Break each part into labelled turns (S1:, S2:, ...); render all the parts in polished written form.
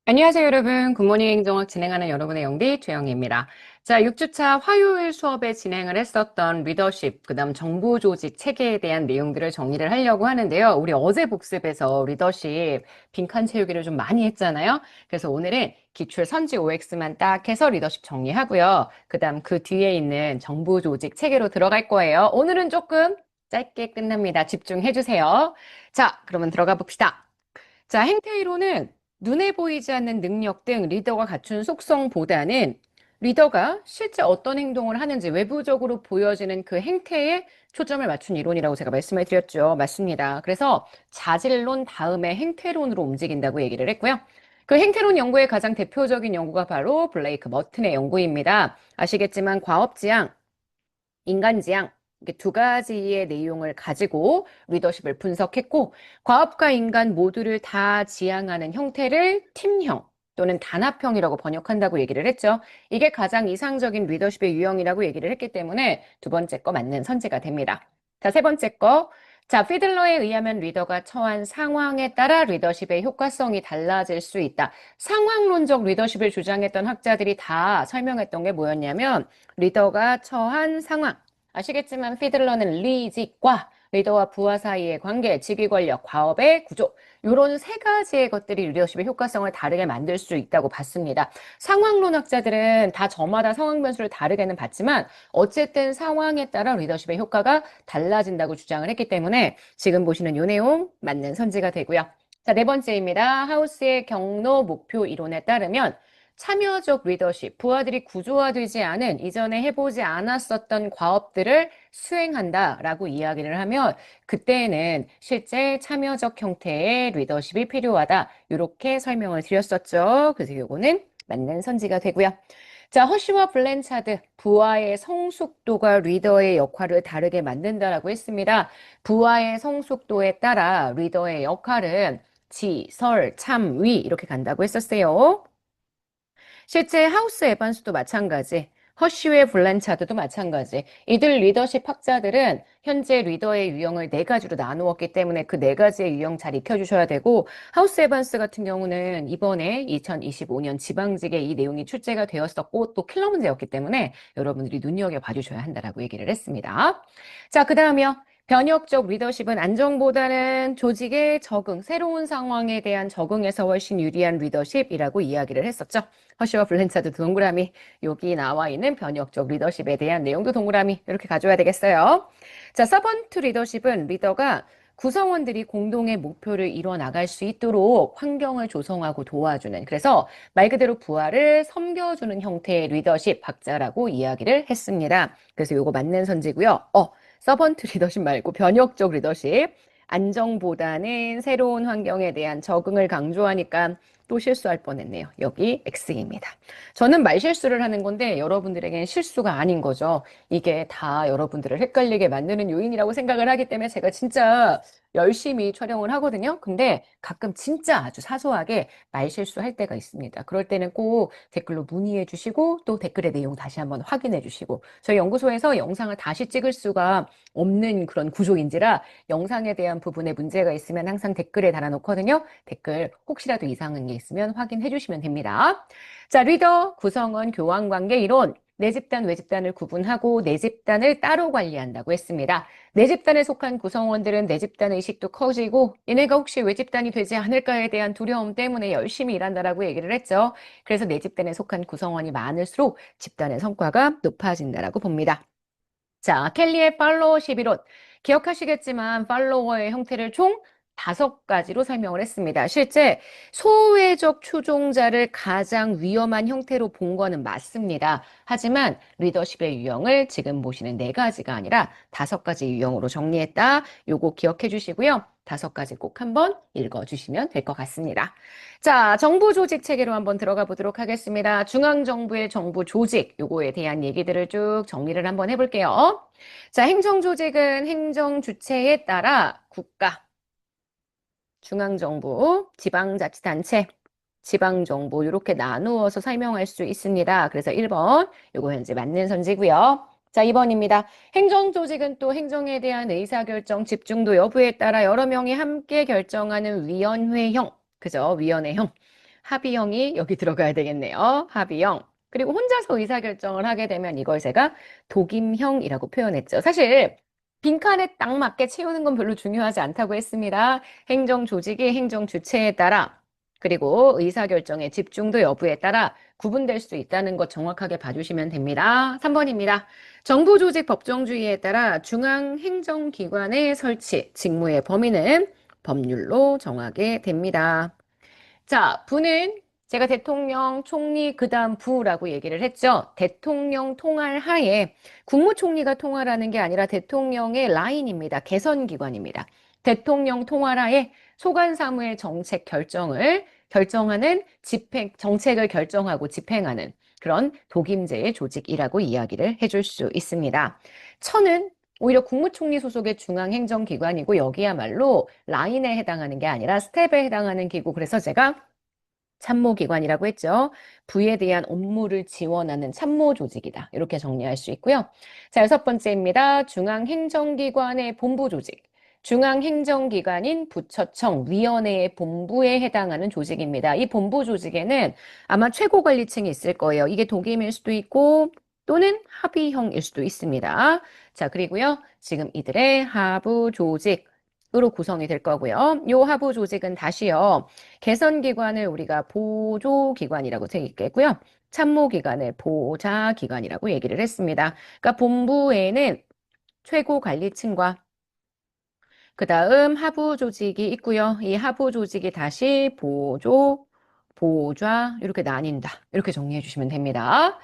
S1: 안녕하세요, 여러분. 굿모닝 행정학 진행하는 여러분의 영디 최영입니다. 자, 6주차 화요일 수업에 진행을 했었던 리더십, 그다음 정보 조직 체계에 대한 내용들을 정리를 하려고 하는데요. 우리 어제 복습에서 리더십 빈칸 채우기를 좀 많이 했잖아요. 그래서 오늘은 기출 선지 OX만 딱 해서 리더십 정리하고요. 그다음 그 뒤에 있는 정보 조직 체계로 들어갈 거예요. 오늘은 조금 짧게 끝납니다. 집중해 주세요. 자, 그러면 들어가 봅시다. 자, 행태이론은 눈에 보이지 않는 능력 등 리더가 갖춘 속성보다는 리더가 실제 어떤 행동을 하는지 외부적으로 보여지는 그 행태에 초점을 맞춘 이론이라고 제가 말씀을 드렸죠. 맞습니다. 그래서 자질론 다음에 행태론으로 움직인다고 얘기를 했고요. 그 행태론 연구의 가장 대표적인 연구가 바로 블레이크 머튼의 연구입니다. 아시겠지만 과업지향, 인간지향, 이게 두 가지의 내용을 가지고 리더십을 분석했고, 과업과 인간 모두를 다 지향하는 형태를 팀형 또는 단합형이라고 번역한다고 얘기를 했죠. 이게 가장 이상적인 리더십의 유형이라고 얘기를 했기 때문에 두 번째 거 맞는 선지가 됩니다. 자, 세 번째 거. 자, 피들러에 의하면 리더가 처한 상황에 따라 리더십의 효과성이 달라질 수 있다. 상황론적 리더십을 주장했던 학자들이 다 설명했던 게 뭐였냐면, 리더가 처한 상황. 아시겠지만 피들러는 리직과 리더와 부하 사이의 관계, 직위 권력, 과업의 구조 이런 세 가지의 것들이 리더십의 효과성을 다르게 만들 수 있다고 봤습니다. 상황론 학자들은 다 저마다 상황 변수를 다르게는 봤지만 어쨌든 상황에 따라 리더십의 효과가 달라진다고 주장을 했기 때문에 지금 보시는 이 내용 맞는 선지가 되고요. 자, 네 번째입니다. 하우스의 경로 목표 이론에 따르면 참여적 리더십, 부하들이 구조화되지 않은 이전에 해보지 않았었던 과업들을 수행한다라고 이야기를 하면 그때는 실제 참여적 형태의 리더십이 필요하다. 이렇게 설명을 드렸었죠. 그래서 요거는 맞는 선지가 되고요. 자, 허쉬와 블렌차드, 부하의 성숙도가 리더의 역할을 다르게 만든다라고 했습니다. 부하의 성숙도에 따라 리더의 역할은 지, 설, 참, 위 이렇게 간다고 했었어요. 실제 하우스 에반스도 마찬가지, 허쉬웨 블란차드도 마찬가지. 이들 리더십 학자들은 현재 리더의 유형을 네 가지로 나누었기 때문에 그 네 가지의 유형 잘 익혀주셔야 되고, 하우스 에반스 같은 경우는 이번에 2025년 지방직에 이 내용이 출제가 되었었고 또 킬러 문제였기 때문에 여러분들이 눈여겨봐 주셔야 한다라고 얘기를 했습니다. 자, 그 다음이요. 변혁적 리더십은 안정보다는 조직의 적응, 새로운 상황에 대한 적응에서 훨씬 유리한 리더십이라고 이야기를 했었죠. 허쉬와 블렌차드 동그라미, 여기 나와 있는 변혁적 리더십에 대한 내용도 동그라미 이렇게 가져야 되겠어요. 자, 서번트 리더십은 리더가 구성원들이 공동의 목표를 이뤄 나갈 수 있도록 환경을 조성하고 도와주는, 그래서 말 그대로 부하를 섬겨주는 형태의 리더십 학자라고 이야기를 했습니다. 그래서 요거 맞는 선지고요. 서번트 리더십 말고 변혁적 리더십. 안정보다는 새로운 환경에 대한 적응을 강조하니까 또 실수할 뻔했네요. 여기 X입니다. 저는 말실수를 하는 건데 여러분들에겐 실수가 아닌 거죠. 이게 다 여러분들을 헷갈리게 만드는 요인이라고 생각을 하기 때문에 제가 진짜 열심히 촬영을 하거든요. 근데 가끔 진짜 아주 사소하게 말실수할 때가 있습니다. 그럴 때는 꼭 댓글로 문의해 주시고 또 댓글의 내용 다시 한번 확인해 주시고, 저희 연구소에서 영상을 다시 찍을 수가 없는 그런 구조인지라 영상에 대한 부분에 문제가 있으면 항상 댓글에 달아놓거든요. 댓글 혹시라도 이상한 게 있으면 확인해 주시면 됩니다. 자, 리더, 구성원, 교환관계 이론. 내 집단, 외 집단을 구분하고 내 집단을 따로 관리한다고 했습니다. 내 집단에 속한 구성원들은 내 집단 의식도 커지고 얘네가 혹시 외 집단이 되지 않을까에 대한 두려움 때문에 열심히 일한다라고 얘기를 했죠. 그래서 내 집단에 속한 구성원이 많을수록 집단의 성과가 높아진다라고 봅니다. 자, 켈리의 팔로워 11호. 기억하시겠지만 팔로워의 형태를 총 5가지로 설명을 했습니다. 실제 소외적 추종자를 가장 위험한 형태로 본 거는 맞습니다. 하지만 리더십의 유형을 지금 보시는 4가지가 아니라 5가지 유형으로 정리했다. 요거 기억해 주시고요. 5가지 꼭 한번 읽어주시면 될 것 같습니다. 자, 정부 조직 체계로 한번 들어가 보도록 하겠습니다. 중앙정부의 정부 조직, 요거에 대한 얘기들을 쭉 정리를 한번 해볼게요. 자, 행정조직은 행정 주체에 따라 국가, 중앙정부, 지방자치단체, 지방정부 이렇게 나누어서 설명할 수 있습니다. 그래서 1번, 요거 현재 맞는 선지고요. 자, 2번입니다. 행정조직은 또 행정에 대한 의사결정 집중도 여부에 따라 여러 명이 함께 결정하는 위원회형, 그죠? 위원회형. 합의형이 여기 들어가야 되겠네요. 합의형. 그리고 혼자서 의사결정을 하게 되면 이걸 제가 독임형이라고 표현했죠. 사실 빈칸에 딱 맞게 채우는 건 별로 중요하지 않다고 했습니다. 행정 조직이 행정 주체에 따라 그리고 의사결정의 집중도 여부에 따라 구분될 수 있다는 것 정확하게 봐주시면 됩니다. 3번입니다. 정부조직 법정주의에 따라 중앙행정기관의 설치, 직무의 범위는 법률로 정하게 됩니다. 자, 부는 제가 대통령, 총리, 그다음 부라고 얘기를 했죠. 대통령 통할 하에 국무총리가 통할하는 게 아니라 대통령의 라인입니다. 개선기관입니다. 대통령 통할 하에 소관사무의 정책 결정을 결정하는 정책을 결정하고 집행하는 그런 독임제의 조직이라고 이야기를 해줄 수 있습니다. 천은 오히려 국무총리 소속의 중앙행정기관이고 여기야말로 라인에 해당하는 게 아니라 스텝에 해당하는 기구. 그래서 제가 참모기관이라고 했죠. 부에 대한 업무를 지원하는 참모 조직이다. 이렇게 정리할 수 있고요. 자, 6번째입니다. 중앙행정기관의 본부 조직. 중앙행정기관인 부처청, 위원회의 본부에 해당하는 조직입니다. 이 본부 조직에는 아마 최고관리층이 있을 거예요. 이게 독임일 수도 있고 또는 합의형일 수도 있습니다. 자, 그리고요. 지금 이들의 하부 조직으로 구성이 될 거고요. 요 하부 조직은 다시요. 개선기관을 우리가 보조기관이라고 얘기했고요. 참모기관을 보좌기관이라고 얘기를 했습니다. 그러니까 본부에는 최고관리층과 그 다음 하부 조직이 있고요. 이 하부 조직이 다시 보조, 보좌 이렇게 나뉜다. 이렇게 정리해 주시면 됩니다.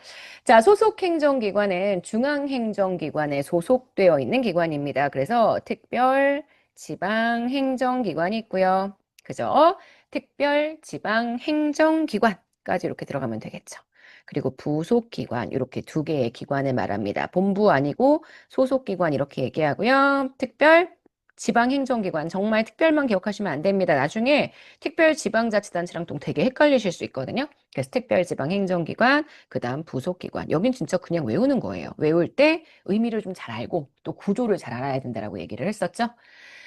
S1: 자, 소속 행정기관은 중앙행정기관에 소속되어 있는 기관입니다. 그래서 특별 지방 행정기관이 있고요. 그죠? 특별 지방 행정기관까지 이렇게 들어가면 되겠죠. 그리고 부속기관 이렇게 두 개의 기관을 말합니다. 본부 아니고 소속기관 이렇게 얘기하고요. 특별 지방행정기관 정말 특별만 기억하시면 안 됩니다. 나중에 특별지방자치단체랑 또 되게 헷갈리실 수 있거든요. 그래서 특별지방행정기관, 그 다음 부속기관. 여긴 진짜 그냥 외우는 거예요. 외울 때 의미를 좀 잘 알고 또 구조를 잘 알아야 된다라고 얘기를 했었죠.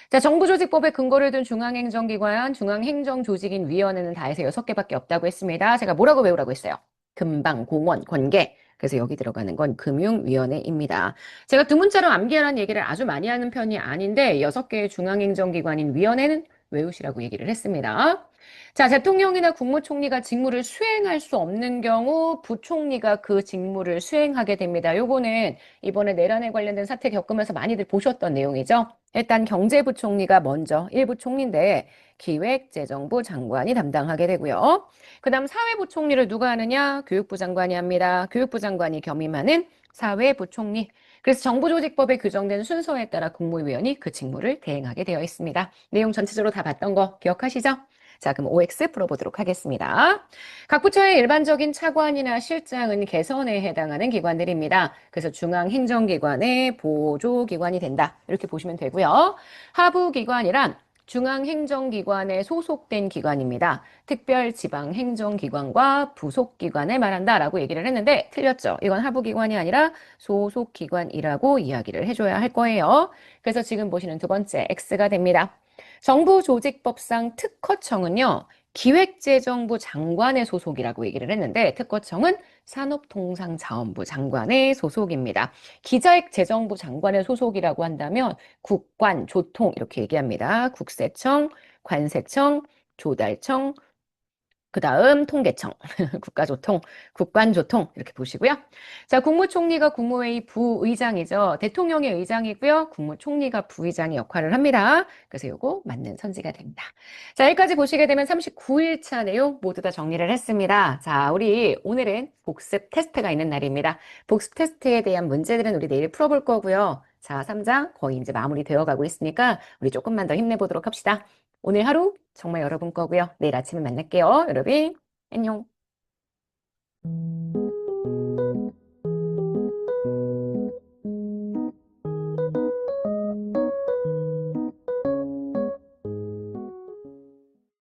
S1: 자, 정부조직법에 근거를 둔 중앙행정기관, 중앙행정조직인 위원회는 다 해서 6개밖에 없다고 했습니다. 제가 뭐라고 외우라고 했어요? 금방, 공원, 관계. 그래서 여기 들어가는 건 금융위원회입니다. 제가 두 문자로 암기하라는 얘기를 아주 많이 하는 편이 아닌데 6개의 중앙행정기관인 위원회는 외우시라고 얘기를 했습니다. 자, 대통령이나 국무총리가 직무를 수행할 수 없는 경우 부총리가 그 직무를 수행하게 됩니다. 요거는 이번에 내란에 관련된 사태 겪으면서 많이들 보셨던 내용이죠. 일단 경제부총리가 먼저 1부 총리인데 기획재정부 장관이 담당하게 되고요. 그 다음 사회부총리를 누가 하느냐? 교육부 장관이 합니다. 교육부 장관이 겸임하는 사회부총리. 그래서 정부조직법에 규정된 순서에 따라 국무위원이 그 직무를 대행하게 되어 있습니다. 내용 전체적으로 다 봤던 거 기억하시죠? 자, 그럼 OX 풀어보도록 하겠습니다. 각 부처의 일반적인 차관이나 실장은 개선에 해당하는 기관들입니다. 그래서 중앙행정기관의 보조기관이 된다. 이렇게 보시면 되고요. 하부기관이란 중앙행정기관에 소속된 기관입니다. 특별지방행정기관과 부속기관을 말한다라고 얘기를 했는데 틀렸죠. 이건 하부기관이 아니라 소속기관이라고 이야기를 해줘야 할 거예요. 그래서 지금 보시는 두 번째 X가 됩니다. 정부조직법상 특허청은요, 기획재정부 장관의 소속이라고 얘기를 했는데 특허청은 산업통상자원부 장관의 소속입니다. 기자획재정부 장관의 소속이라고 한다면 국관, 조통 이렇게 얘기합니다. 국세청, 관세청, 조달청, 그 다음 통계청, 국가조통, 국관조통 이렇게 보시고요. 자, 국무총리가 국무회의 부의장이죠. 대통령의 의장이고요. 국무총리가 부의장의 역할을 합니다. 그래서 요거 맞는 선지가 됩니다. 자, 여기까지 보시게 되면 39일차 내용 모두 다 정리를 했습니다. 자, 우리 오늘은 복습 테스트가 있는 날입니다. 복습 테스트에 대한 문제들은 우리 내일 풀어볼 거고요. 자, 3장 거의 이제 마무리 되어 가고 있으니까 우리 조금만 더 힘내보도록 합시다. 오늘 하루 정말 여러분 거고요. 내일 아침에 만날게요. 여러분, 안녕.